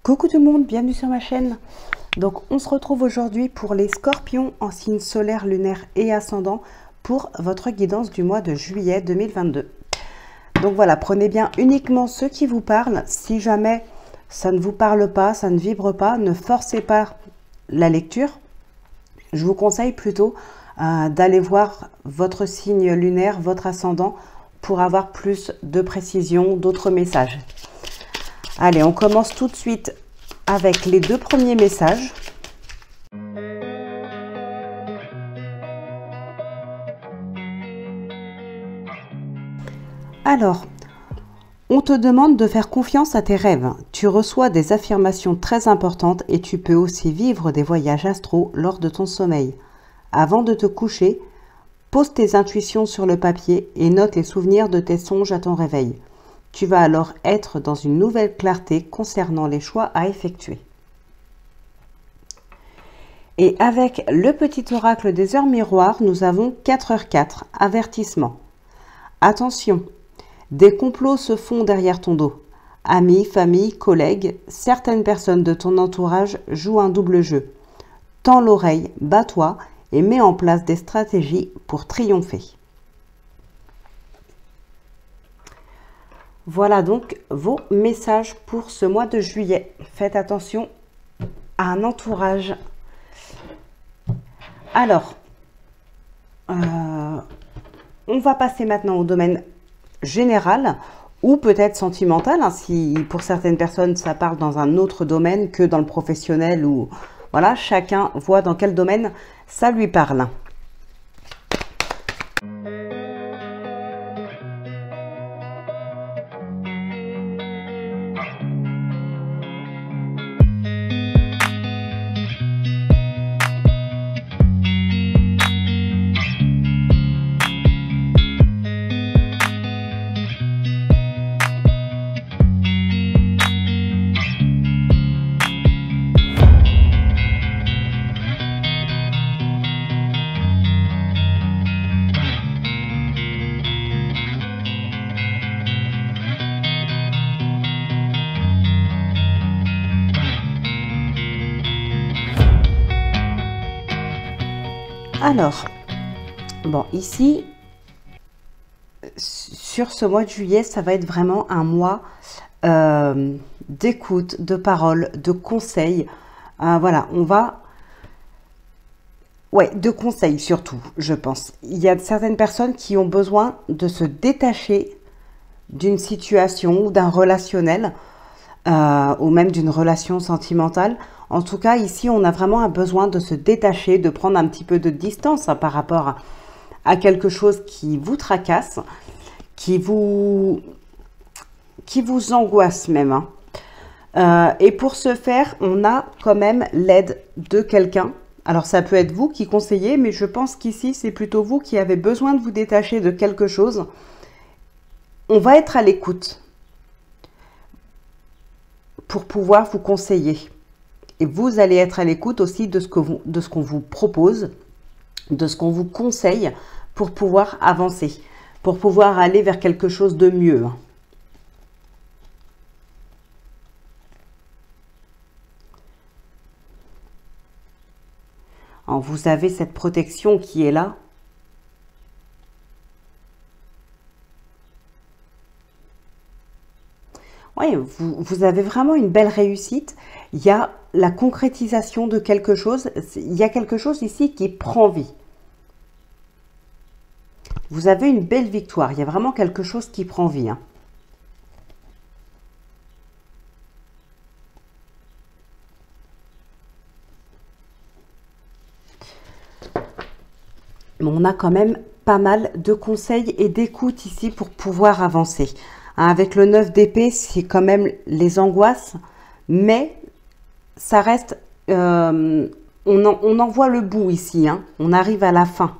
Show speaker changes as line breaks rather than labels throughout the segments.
Coucou tout le monde, bienvenue sur ma chaîne. Donc on se retrouve aujourd'hui pour les scorpions en signe solaire, lunaire et ascendant pour votre guidance du mois de juillet 2022. Donc voilà, prenez bien uniquement ceux qui vous parlent. Si jamais ça ne vous parle pas, ça ne vibre pas, ne forcez pas la lecture. Je vous conseille plutôt d'aller voir votre signe lunaire, votre ascendant, pour avoir plus de précision, d'autres messages. Allez, on commence tout de suite avec les deux premiers messages. Alors, on te demande de faire confiance à tes rêves. Tu reçois des affirmations très importantes et tu peux aussi vivre des voyages astraux lors de ton sommeil. Avant de te coucher, pose tes intuitions sur le papier et note les souvenirs de tes songes à ton réveil. Tu vas alors être dans une nouvelle clarté concernant les choix à effectuer. Et avec le petit oracle des heures miroirs, nous avons 4h04, avertissement. Attention, des complots se font derrière ton dos. Amis, famille, collègues, certaines personnes de ton entourage jouent un double jeu. Tends l'oreille, bats-toi et mets en place des stratégies pour triompher. Voilà donc vos messages pour ce mois de juillet. Faites attention à un entourage. Alors, on va passer maintenant au domaine général ou peut-être sentimental, hein, si pour certaines personnes ça parle dans un autre domaine que dans le professionnel, ou voilà, chacun voit dans quel domaine ça lui parle. Alors, bon, ici, sur ce mois de juillet, ça va être vraiment un mois d'écoute, de paroles, de conseils. Voilà, on va... Ouais, de conseils surtout, je pense. Il y a certaines personnes qui ont besoin de se détacher d'une situation ou d'un relationnel, ou même d'une relation sentimentale. En tout cas, ici, on a vraiment un besoin de se détacher, de prendre un petit peu de distance par rapport à quelque chose qui vous tracasse, qui vous angoisse même. Et pour ce faire, on a quand même l'aide de quelqu'un. Alors, ça peut être vous qui conseillez, mais je pense qu'ici, c'est plutôt vous qui avez besoin de vous détacher de quelque chose. On va être à l'écoute pour pouvoir vous conseiller. Et vous allez être à l'écoute aussi de ce qu'on vous propose, de ce qu'on vous conseille pour pouvoir avancer, pour pouvoir aller vers quelque chose de mieux. Alors, vous avez cette protection qui est là. Oui, vous avez vraiment une belle réussite. Il y a la concrétisation de quelque chose. Il y a quelque chose ici qui prend vie. Vous avez une belle victoire. Il y a vraiment quelque chose qui prend vie. Hein. Mais on a quand même pas mal de conseils et d'écoute ici pour pouvoir avancer. Avec le 9 d'épée, c'est quand même les angoisses, mais ça reste... on en voit le bout ici, hein. On arrive à la fin.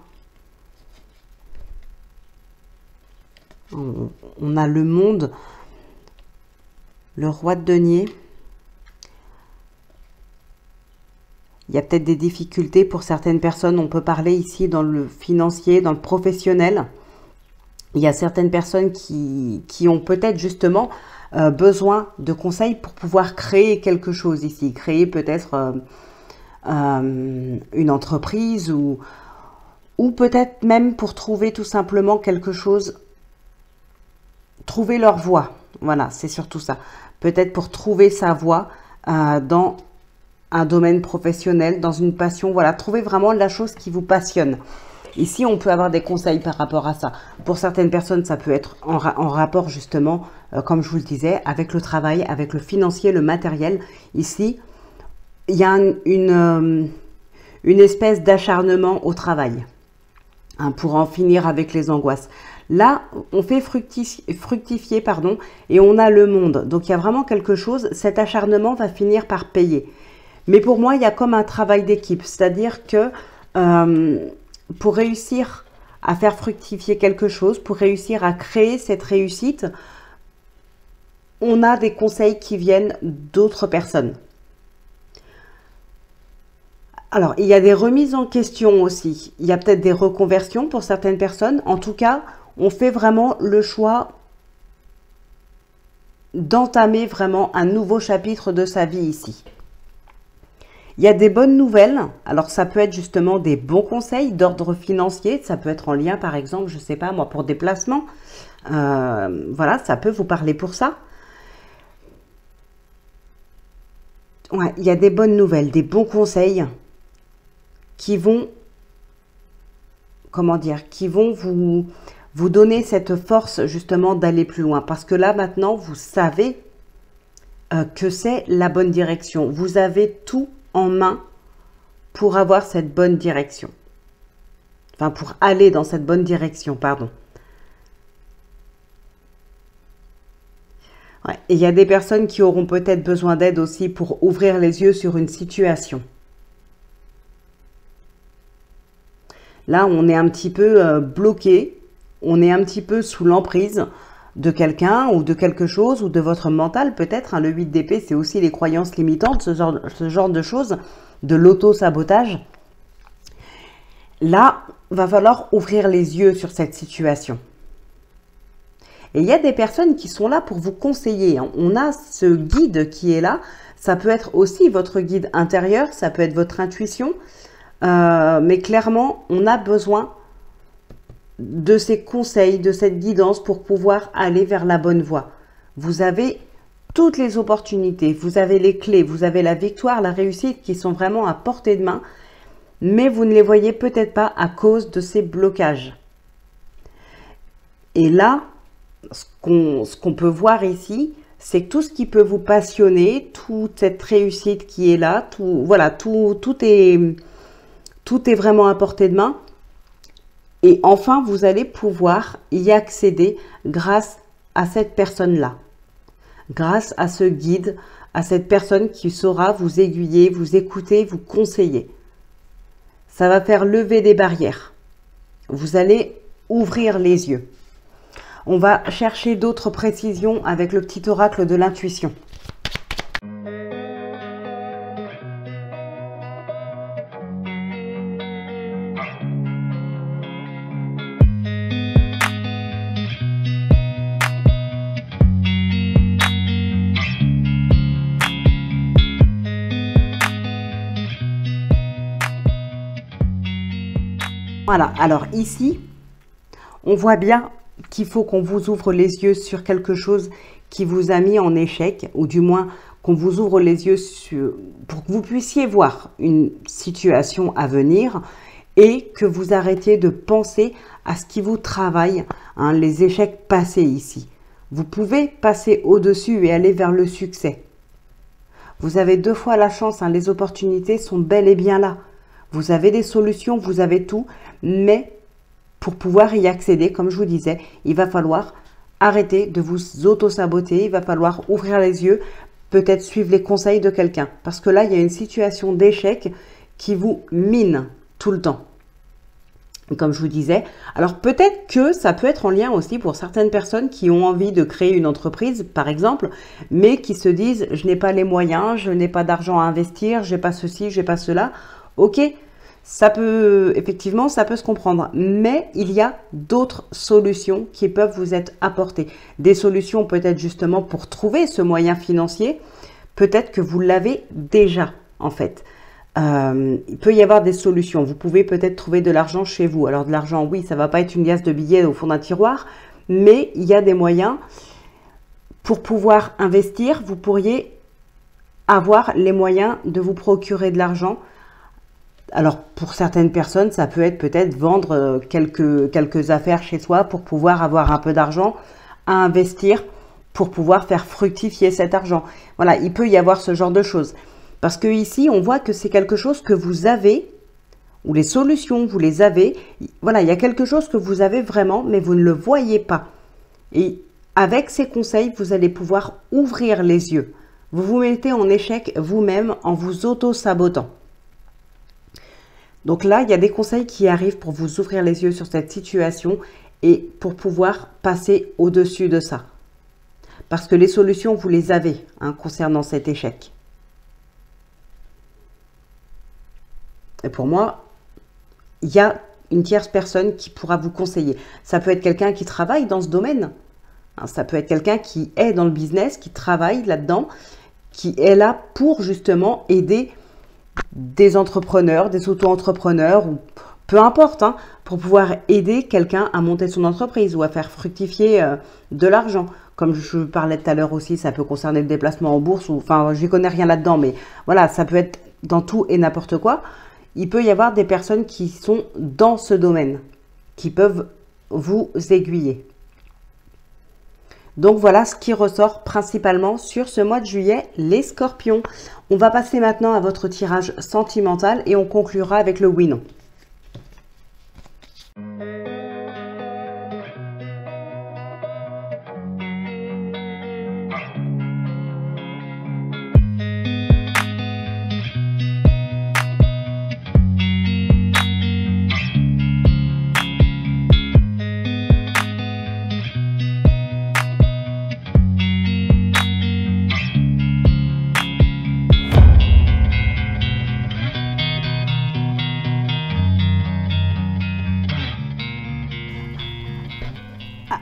On a le monde, le roi de denier. Il y a peut-être des difficultés pour certaines personnes. On peut parler ici dans le financier, dans le professionnel. Il y a certaines personnes qui ont peut-être justement besoin de conseils pour pouvoir créer quelque chose ici. Créer peut-être une entreprise ou peut-être même pour trouver tout simplement quelque chose, trouver leur voie. Voilà, c'est surtout ça. Peut-être pour trouver sa voie dans un domaine professionnel, dans une passion. Voilà, trouver vraiment la chose qui vous passionne. Ici, on peut avoir des conseils par rapport à ça. Pour certaines personnes, ça peut être en rapport justement, comme je vous le disais, avec le travail, avec le financier, le matériel. Ici, il y a une espèce d'acharnement au travail, hein, pour en finir avec les angoisses. Là, on fait fructifier, pardon, et on a le monde. Donc, il y a vraiment quelque chose, cet acharnement va finir par payer. Mais pour moi, il y a comme un travail d'équipe, c'est-à-dire que pour réussir à faire fructifier quelque chose, pour réussir à créer cette réussite, on a des conseils qui viennent d'autres personnes. Alors, il y a des remises en question aussi. Il y a peut-être des reconversions pour certaines personnes. En tout cas, on fait vraiment le choix d'entamer vraiment un nouveau chapitre de sa vie ici. Il y a des bonnes nouvelles. Alors, ça peut être justement des bons conseils d'ordre financier. Ça peut être en lien, par exemple, je ne sais pas moi, pour des placements. Voilà, ça peut vous parler pour ça. Ouais, il y a des bonnes nouvelles, des bons conseils qui vont, comment dire, qui vont vous donner cette force justement d'aller plus loin. Parce que là, maintenant, vous savez que c'est la bonne direction. Vous avez tout en main pour avoir cette bonne direction. Enfin, pour aller dans cette bonne direction, pardon. Ouais. Et il y a des personnes qui auront peut-être besoin d'aide aussi pour ouvrir les yeux sur une situation. Là, on est un petit peu bloqué, on est un petit peu sous l'emprise de quelqu'un ou de quelque chose ou de votre mental peut-être. Hein. Le 8 d'épée, c'est aussi les croyances limitantes, ce genre de choses, de l'auto-sabotage. Là, va falloir ouvrir les yeux sur cette situation. Et il y a des personnes qui sont là pour vous conseiller. Hein. On a ce guide qui est là. Ça peut être aussi votre guide intérieur, ça peut être votre intuition. Mais clairement, on a besoin de ces conseils, de cette guidance pour pouvoir aller vers la bonne voie. Vous avez toutes les opportunités, vous avez les clés, vous avez la victoire, la réussite qui sont vraiment à portée de main, mais vous ne les voyez peut-être pas à cause de ces blocages. Et là, ce qu'on peut voir ici, c'est que tout ce qui peut vous passionner, toute cette réussite qui est là, voilà, tout est vraiment à portée de main. Et enfin, vous allez pouvoir y accéder grâce à cette personne-là. Grâce à ce guide, à cette personne qui saura vous aiguiller, vous écouter, vous conseiller. Ça va faire lever des barrières. Vous allez ouvrir les yeux. On va chercher d'autres précisions avec le petit oracle de l'intuition. Voilà, alors ici, on voit bien qu'il faut qu'on vous ouvre les yeux sur quelque chose qui vous a mis en échec, ou du moins qu'on vous ouvre les yeux pour que vous puissiez voir une situation à venir et que vous arrêtiez de penser à ce qui vous travaille, hein, les échecs passés ici. Vous pouvez passer au-dessus et aller vers le succès. Vous avez 2 fois la chance, hein, les opportunités sont bel et bien là. Vous avez des solutions, vous avez tout, mais pour pouvoir y accéder, comme je vous disais, il va falloir arrêter de vous auto-saboter, il va falloir ouvrir les yeux, peut-être suivre les conseils de quelqu'un. Parce que là, il y a une situation d'échec qui vous mine tout le temps. Comme je vous disais, alors peut-être que ça peut être en lien aussi pour certaines personnes qui ont envie de créer une entreprise, par exemple, mais qui se disent « je n'ai pas les moyens, je n'ai pas d'argent à investir, je n'ai pas ceci, je n'ai pas cela ». Ok, Ça peut, effectivement, ça peut se comprendre. Mais il y a d'autres solutions qui peuvent vous être apportées. Des solutions peut-être justement pour trouver ce moyen financier. Peut-être que vous l'avez déjà, en fait. Il peut y avoir des solutions. Vous pouvez peut-être trouver de l'argent chez vous. Alors de l'argent, oui, ça ne va pas être une liasse de billets au fond d'un tiroir. Mais il y a des moyens pour pouvoir investir. Vous pourriez avoir les moyens de vous procurer de l'argent. Alors, pour certaines personnes, ça peut être peut-être vendre quelques affaires chez soi pour pouvoir avoir un peu d'argent à investir pour pouvoir faire fructifier cet argent. Voilà, il peut y avoir ce genre de choses. Parce que ici, on voit que c'est quelque chose que vous avez, ou les solutions, vous les avez. Voilà, il y a quelque chose que vous avez vraiment, mais vous ne le voyez pas. Et avec ces conseils, vous allez pouvoir ouvrir les yeux. Vous vous mettez en échec vous-même en vous auto-sabotant. Donc là, il y a des conseils qui arrivent pour vous ouvrir les yeux sur cette situation et pour pouvoir passer au-dessus de ça. Parce que les solutions, vous les avez concernant cet échec. Et pour moi, il y a une tierce personne qui pourra vous conseiller. Ça peut être quelqu'un qui travaille dans ce domaine. Ça peut être quelqu'un qui est dans le business, qui travaille là-dedans, qui est là pour justement aider des entrepreneurs, des auto-entrepreneurs, ou peu importe, pour pouvoir aider quelqu'un à monter son entreprise ou à faire fructifier de l'argent. Comme je parlais tout à l'heure aussi, ça peut concerner le déplacement en bourse, ou, enfin, je ne connais rien là-dedans, mais voilà, ça peut être dans tout et n'importe quoi. Il peut y avoir des personnes qui sont dans ce domaine, qui peuvent vous aiguiller. Donc voilà ce qui ressort principalement sur ce mois de juillet, les scorpions. On va passer maintenant à votre tirage sentimental et on conclura avec le oui-non.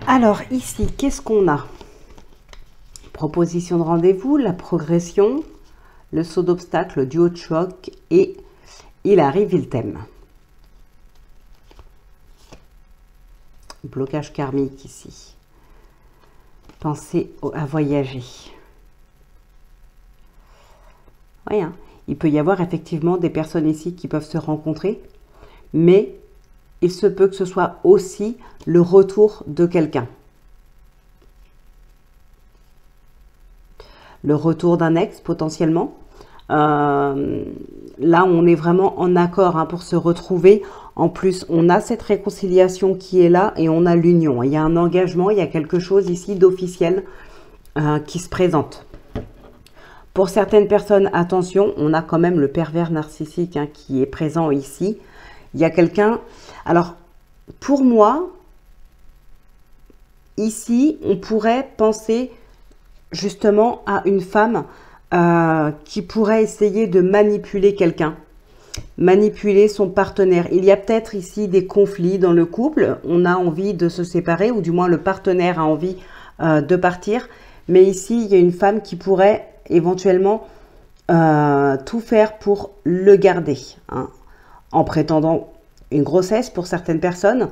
Alors ici, qu'est-ce qu'on a? Proposition de rendez-vous, la progression, le saut d'obstacle, le duo de choc et il arrive, il t'aime. Blocage karmique ici. Pensez à voyager. Oui, il peut y avoir effectivement des personnes ici qui peuvent se rencontrer, mais il se peut que ce soit aussi le retour de quelqu'un. Le retour d'un ex potentiellement. Là, on est vraiment en accord pour se retrouver. En plus, on a cette réconciliation qui est là et on a l'union. Il y a un engagement, il y a quelque chose ici d'officiel qui se présente. Pour certaines personnes, attention, on a quand même le pervers narcissique qui est présent ici. Il y a quelqu'un... Alors, pour moi, ici, on pourrait penser justement à une femme qui pourrait essayer de manipuler quelqu'un, manipuler son partenaire. Il y a peut-être ici des conflits dans le couple. On a envie de se séparer, ou du moins le partenaire a envie de partir. Mais ici, il y a une femme qui pourrait éventuellement tout faire pour le garder, en prétendant une grossesse pour certaines personnes,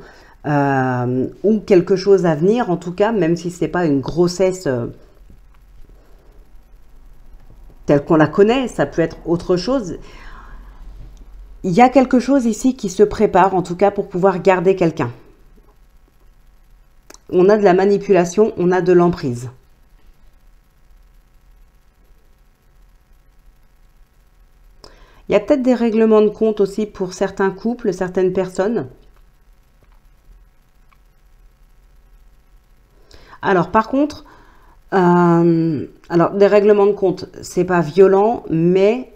ou quelque chose à venir en tout cas, même si ce n'est pas une grossesse telle qu'on la connaît, ça peut être autre chose. Il y a quelque chose ici qui se prépare, en tout cas pour pouvoir garder quelqu'un. On a de la manipulation, on a de l'emprise. Il y a peut-être des règlements de compte aussi pour certains couples, certaines personnes. Alors, par contre, alors des règlements de compte, c'est pas violent, mais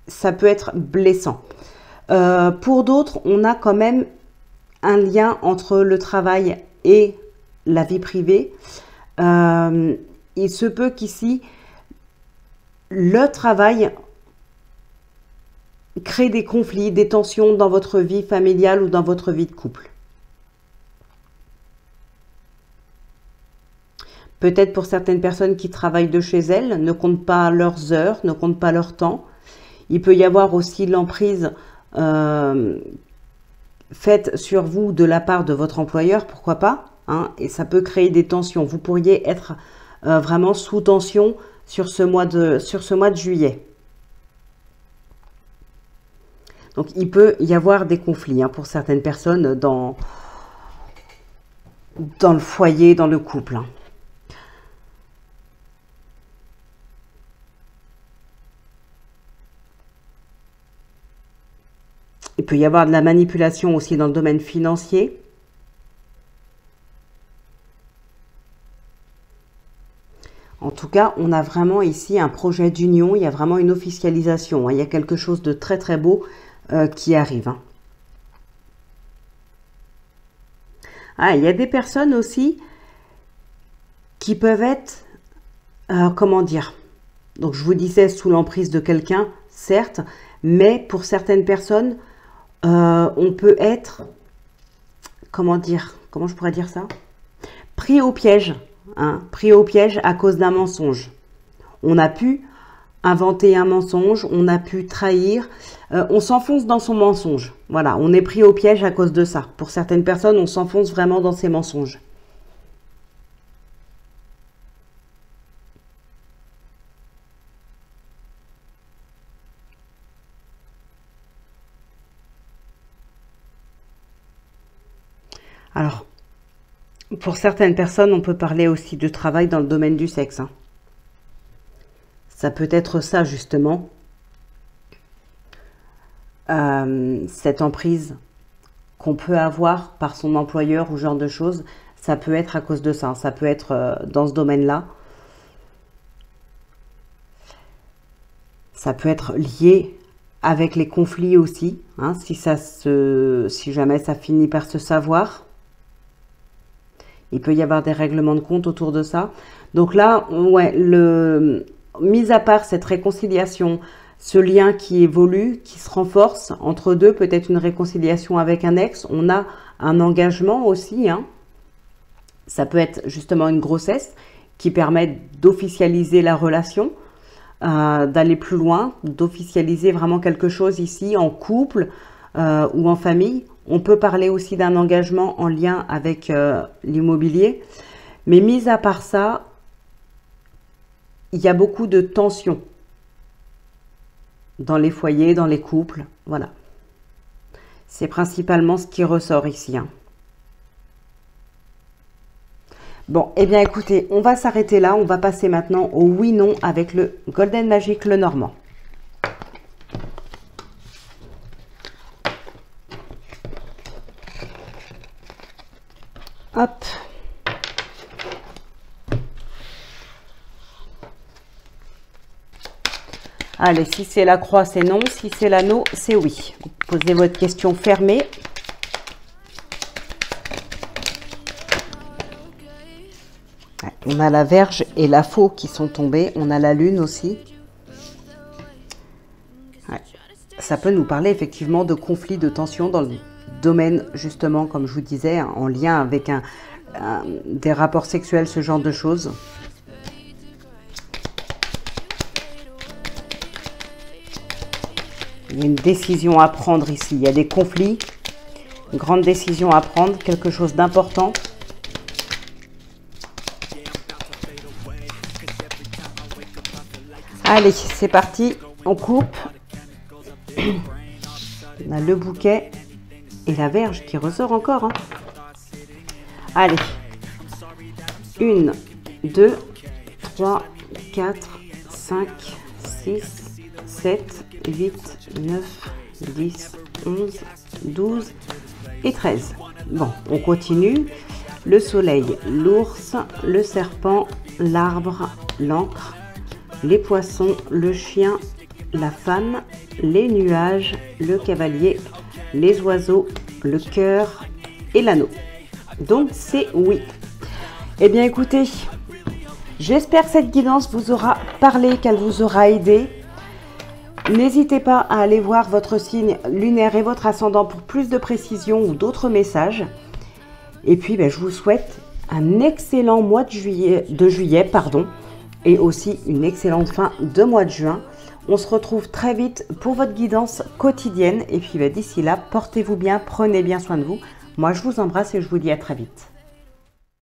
ça peut être blessant. Pour d'autres, on a quand même un lien entre le travail et la vie privée. Il se peut qu'ici, le travail créer des conflits, des tensions dans votre vie familiale ou dans votre vie de couple. Peut-être pour certaines personnes qui travaillent de chez elles, ne comptent pas leurs heures, ne comptent pas leur temps. Il peut y avoir aussi l'emprise faite sur vous de la part de votre employeur, pourquoi pas, hein, et ça peut créer des tensions. Vous pourriez être vraiment sous tension sur ce mois de juillet. Donc il peut y avoir des conflits, hein, pour certaines personnes dans le foyer, dans le couple, hein. Il peut y avoir de la manipulation aussi dans le domaine financier. En tout cas, on a vraiment ici un projet d'union, il y a vraiment une officialisation, hein. Il y a quelque chose de très très beau qui arrive, hein. Ah, il y a des personnes aussi qui peuvent être, comment dire, donc je vous disais sous l'emprise de quelqu'un, certes, mais pour certaines personnes, on peut être, comment dire, comment je pourrais dire ça, pris au piège, hein, pris au piège à cause d'un mensonge. On a pu inventer un mensonge, on a pu trahir, on s'enfonce dans son mensonge. Voilà, on est pris au piège à cause de ça. Pour certaines personnes, on s'enfonce vraiment dans ces mensonges. Alors, pour certaines personnes, on peut parler aussi de travail dans le domaine du sexe, hein. Ça peut être ça, justement. Cette emprise qu'on peut avoir par son employeur ou ce genre de choses, ça peut être à cause de ça. Ça peut être dans ce domaine-là. Ça peut être lié avec les conflits aussi, hein, si jamais ça finit par se savoir. Il peut y avoir des règlements de compte autour de ça. Donc là, ouais, mis à part cette réconciliation, ce lien qui évolue, qui se renforce entre deux, peut-être une réconciliation avec un ex, on a un engagement aussi, hein. Ça peut être justement une grossesse qui permet d'officialiser la relation, d'aller plus loin, d'officialiser vraiment quelque chose ici en couple ou en famille. On peut parler aussi d'un engagement en lien avec l'immobilier. Mais mis à part ça, il y a beaucoup de tensions dans les foyers, dans les couples. Voilà. C'est principalement ce qui ressort ici, hein. Bon, eh bien écoutez, on va s'arrêter là. On va passer maintenant au oui-non avec le Golden Magic Lenormand. Hop. Allez, si c'est la croix, c'est non. Si c'est l'anneau, c'est oui. Posez votre question fermée. On a la Vierge et la Faux qui sont tombés. On a la Lune aussi. Ouais. Ça peut nous parler effectivement de conflits, de tensions dans le domaine, justement, comme je vous disais, hein, en lien avec des rapports sexuels, ce genre de choses. Il y a une décision à prendre ici. Il y a des conflits, une grande décision à prendre, quelque chose d'important. Allez, c'est parti, on coupe. On a le bouquet et la Vierge qui ressort encore, hein. Allez, 1, 2, 3, 4, 5, 6, 7, 8, 9, 10, 11, 12 et 13. Bon, on continue. Le soleil, l'ours, le serpent, l'arbre, l'encre, les poissons, le chien, la femme, les nuages, le cavalier, les oiseaux, le cœur et l'anneau. Donc c'est oui. Eh bien écoutez, j'espère que cette guidance vous aura parlé, qu'elle vous aura aidé. N'hésitez pas à aller voir votre signe lunaire et votre ascendant pour plus de précision ou d'autres messages. Et puis, je vous souhaite un excellent mois de juillet, et aussi une excellente fin de mois de juin. On se retrouve très vite pour votre guidance quotidienne. Et puis, d'ici là, portez-vous bien, prenez bien soin de vous. Moi, je vous embrasse et je vous dis à très vite.